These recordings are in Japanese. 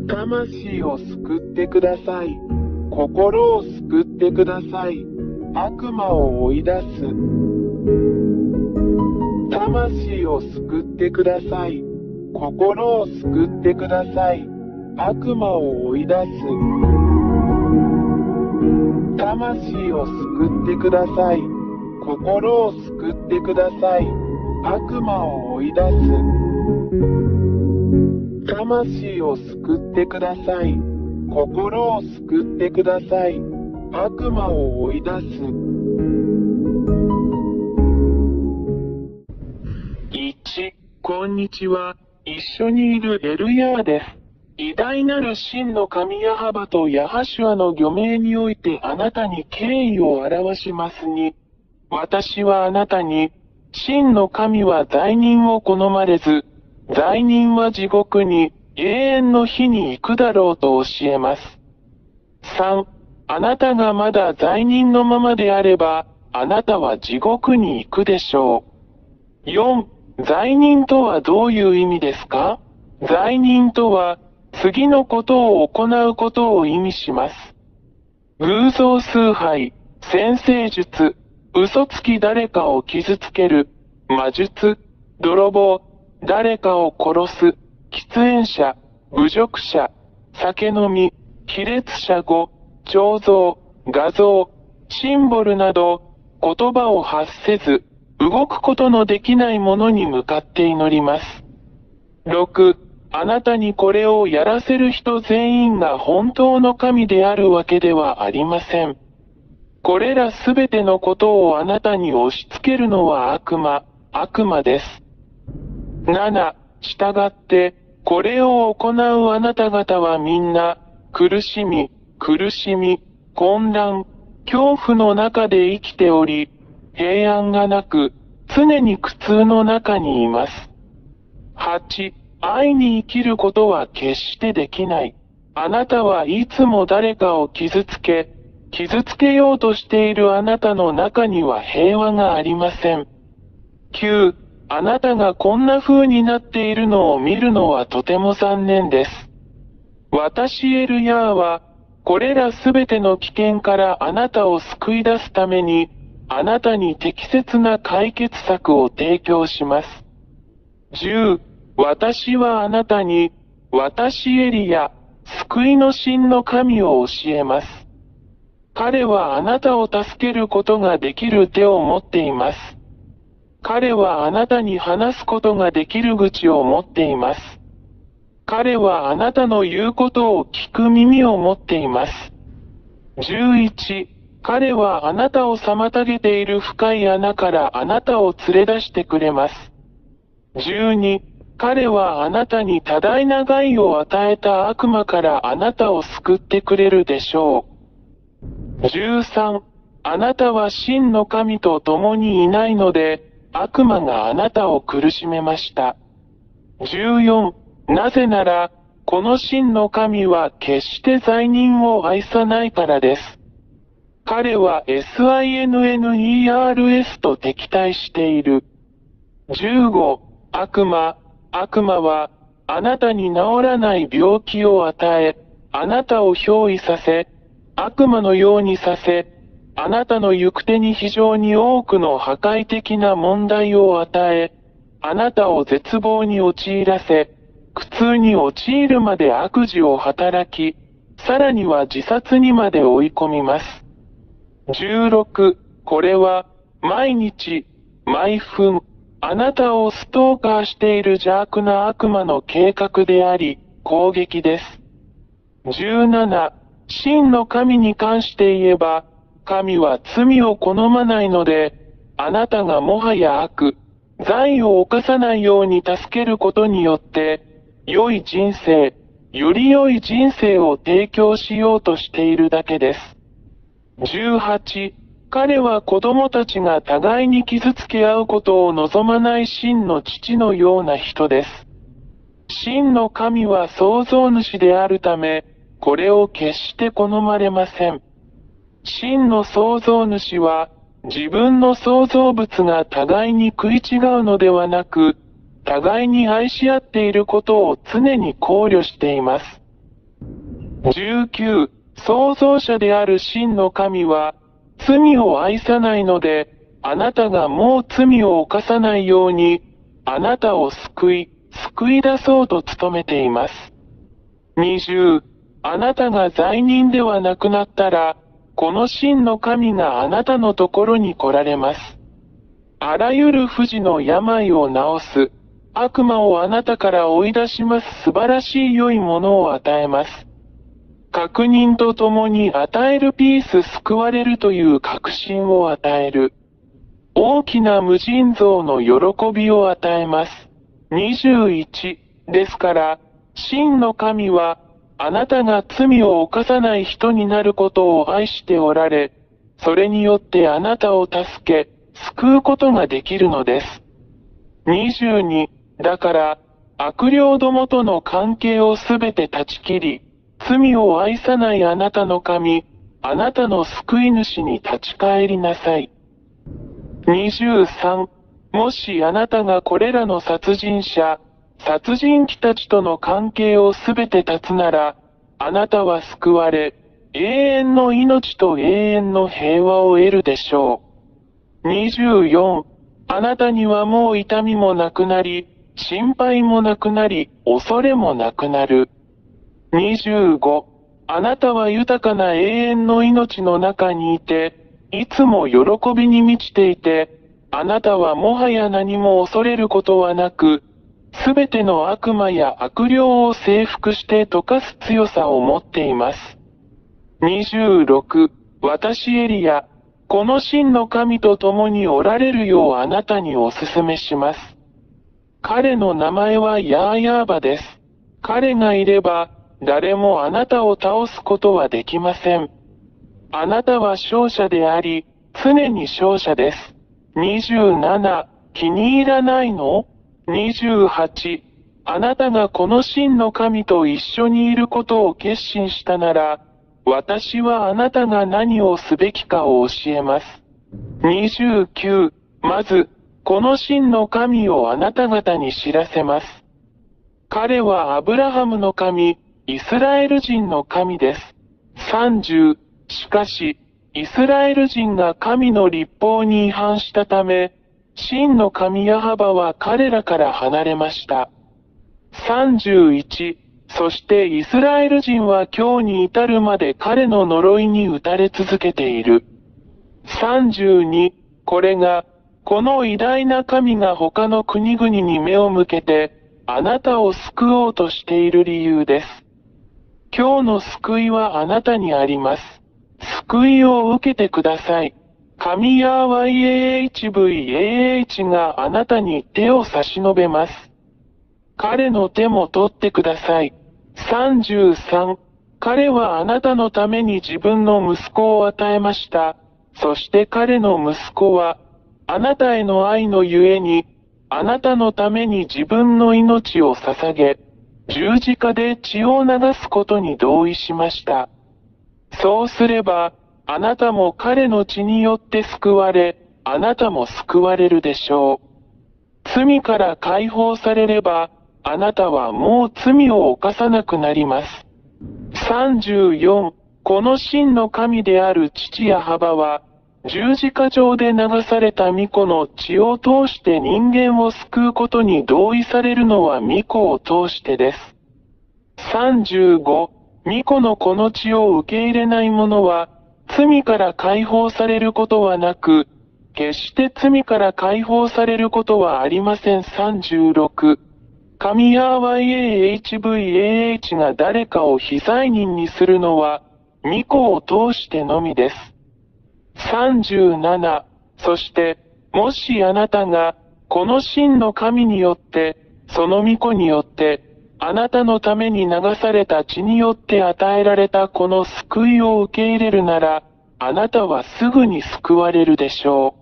魂を救ってください。心を救ってください。悪魔を追い出す。魂を救ってください。心を救ってください。悪魔を追い出す。魂を救ってください。心を救ってください。悪魔を追い出す。魂を救ってください。心を救ってください。悪魔を追い出す。1、こんにちは。一緒にいるエルヤーです。偉大なる真の神ヤハバとヤハシュアの御名においてあなたに敬意を表しますに、私はあなたに、真の神は罪人を好まれず、罪人は地獄に永遠の火に行くだろうと教えます。3、あなたがまだ罪人のままであれば、あなたは地獄に行くでしょう。4、罪人とはどういう意味ですか？罪人とは、次のことを行うことを意味します。偶像崇拝、占星術、嘘つき誰かを傷つける、魔術、泥棒、誰かを殺す、喫煙者、侮辱者、酒飲み、卑劣者語、彫像、画像、シンボルなど、言葉を発せず、動くことのできないものに向かって祈ります。6、あなたにこれをやらせる人全員が本当の神であるわけではありません。これらすべてのことをあなたに押し付けるのは悪魔です。7、従って、これを行うあなた方はみんな、苦しみ、混乱、恐怖の中で生きており、平安がなく、常に苦痛の中にいます。8、愛に生きることは決してできない。あなたはいつも誰かを傷つけようとしているあなたの中には平和がありません。9、あなたがこんな風になっているのを見るのはとても残念です。私エルヤーは、これらすべての危険からあなたを救い出すために、あなたに適切な解決策を提供します。10、私はあなたに、私エリヤ、救いの真の神を教えます。彼はあなたを助けることができる手を持っています。彼はあなたに話すことができる口を持っています。彼はあなたの言うことを聞く耳を持っています。11、彼はあなたを妨げている深い穴からあなたを連れ出してくれます。12、彼はあなたに多大な害を与えた悪魔からあなたを救ってくれるでしょう。13、あなたは真の神と共にいないので、悪魔があなたを苦しめました。14、なぜなら、この真の神は決して罪人を愛さないからです。彼は SINNERS と敵対している。15、悪魔は、あなたに治らない病気を与え、あなたを憑依させ、悪魔のようにさせ、あなたの行く手に非常に多くの破壊的な問題を与え、あなたを絶望に陥らせ、苦痛に陥るまで悪事を働き、さらには自殺にまで追い込みます。16、これは、毎日、毎分、あなたをストーカーしている邪悪な悪魔の計画であり、攻撃です。17、真の神に関して言えば、神は罪を好まないので、あなたがもはや罪を犯さないように助けることによって、より良い人生を提供しようとしているだけです。18、彼は子供たちが互いに傷つけ合うことを望まない真の父のような人です。真の神は創造主であるため、これを決して好まれません。真の創造主は、自分の創造物が互いに食い違うのではなく、互いに愛し合っていることを常に考慮しています。19、創造者である真の神は、罪を愛さないので、あなたがもう罪を犯さないように、あなたを救い出そうと努めています。20、あなたが罪人ではなくなったら、この真の神があなたのところに来られます。あらゆる不治の病を治す、悪魔をあなたから追い出します素晴らしい良いものを与えます。確認とともに与えるピース救われるという確信を与える。大きな無尽蔵の喜びを与えます。21ですから、真の神は、あなたが罪を犯さない人になることを愛しておられ、それによってあなたを助け、救うことができるのです。22だから、悪霊どもとの関係をすべて断ち切り、罪を愛さないあなたの神、あなたの救い主に立ち返りなさい。23もしあなたがこれらの殺人者、殺人鬼たちとの関係をすべて断つなら、あなたは救われ、永遠の命と永遠の平和を得るでしょう。24あなたにはもう痛みもなくなり、心配もなくなり、恐れもなくなる。25あなたは豊かな永遠の命の中にいて、いつも喜びに満ちていて、あなたはもはや何も恐れることはなく、すべての悪魔や悪霊を征服して溶かす強さを持っています。26私エリア、この真の神と共におられるようあなたにお勧めします。彼の名前はヤーヤーバです。彼がいれば、誰もあなたを倒すことはできません。あなたは勝者であり、常に勝者です。27、気に入らないの ?28、あなたがこの真の神と一緒にいることを決心したなら、私はあなたが何をすべきかを教えます。29、まず、この真の神をあなた方に知らせます。彼はアブラハムの神、イスラエル人の神です。30、しかし、イスラエル人が神の律法に違反したため、真の神ヤハバは彼らから離れました。31、そしてイスラエル人は今日に至るまで彼の呪いに打たれ続けている。32、これが、この偉大な神が他の国々に目を向けて、あなたを救おうとしている理由です。今日の救いはあなたにあります。救いを受けてください。神ヤー YAHVAH があなたに手を差し伸べます。彼の手も取ってください。33、彼はあなたのために自分の息子を与えました。そして彼の息子は、あなたへの愛のゆえに、あなたのために自分の命を捧げ、十字架で血を流すことに同意しました。そうすれば、あなたも彼の血によって救われ、あなたも救われるでしょう。罪から解放されれば、あなたはもう罪を犯さなくなります。34、この真の神である父ヤハバは、十字架上で流された御子の血を通して人間を救うことに同意されるのは御子を通してです。35、御子のこの血を受け入れない者は、罪から解放されることはなく、決して罪から解放されることはありません。36、神ヤー YAHVAH が誰かを非罪人にするのは、御子を通してのみです。37、そして、もしあなたが、この真の神によって、その御子によって、あなたのために流された血によって与えられたこの救いを受け入れるなら、あなたはすぐに救われるでしょ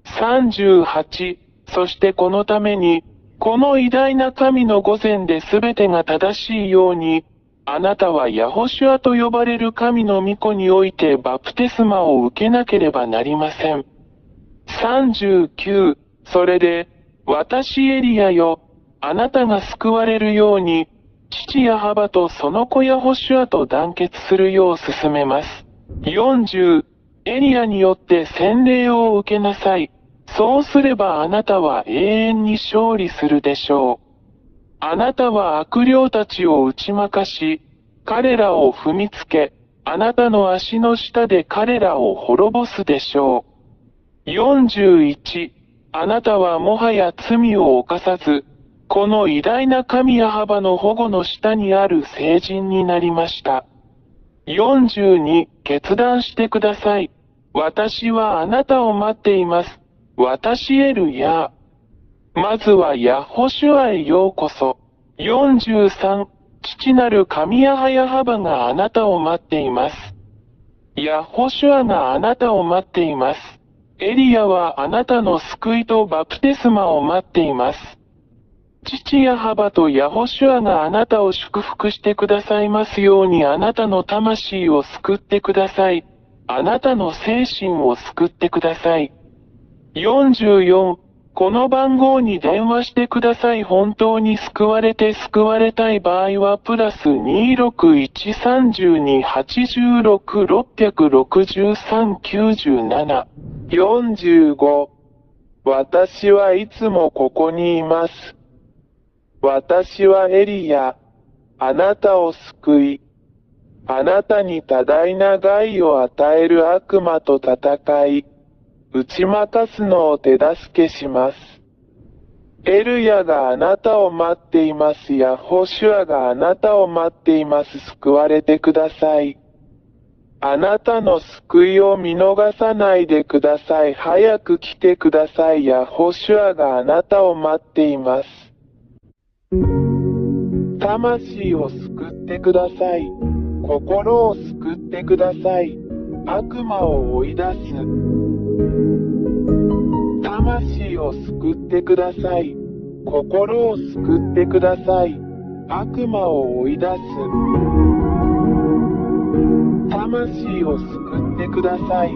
う。38、そしてこのために、この偉大な神の御前で全てが正しいように、あなたはヤホシュアと呼ばれる神の御子においてバプテスマを受けなければなりません。39、それで、私エリアよ、あなたが救われるように、父ヤハバとその子ヤホシュアと団結するよう勧めます。40、エリアによって洗礼を受けなさい。そうすればあなたは永遠に勝利するでしょう。あなたは悪霊たちを打ち負かし、彼らを踏みつけ、あなたの足の下で彼らを滅ぼすでしょう。41、あなたはもはや罪を犯さず、この偉大な神ヤハバの保護の下にある聖人になりました。42、決断してください。私はあなたを待っています。私エルヤ。まずはヤホシュアへようこそ。43、父なる神ヤハヤハバがあなたを待っています。ヤホシュアがあなたを待っています。エリアはあなたの救いとバプテスマを待っています。父ヤハバとヤホシュアがあなたを祝福してくださいますようにあなたの魂を救ってください。あなたの精神を救ってください。44、この番号に電話してください。本当に救われて救われたい場合はプラス2613286666397。45、私はいつもここにいます。私はエリヤ、あなたを救い、あなたに多大な害を与える悪魔と戦い、打ち負かすのを手助けします。エルヤがあなたを待っています。ヤホシュアがあなたを待っています。救われてください。あなたの救いを見逃さないでください。早く来てください。ヤホシュアがあなたを待っています。魂を救ってください。心を救ってください。悪魔を追い出す。魂を救ってください。心を救ってください。悪魔を追い出す。魂を救ってください。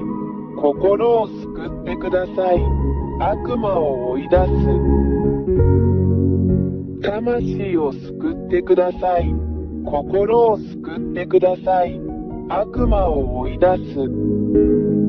心を救ってください。悪魔を追い出す。魂を救ってください。心を救ってください。悪魔を追い出す。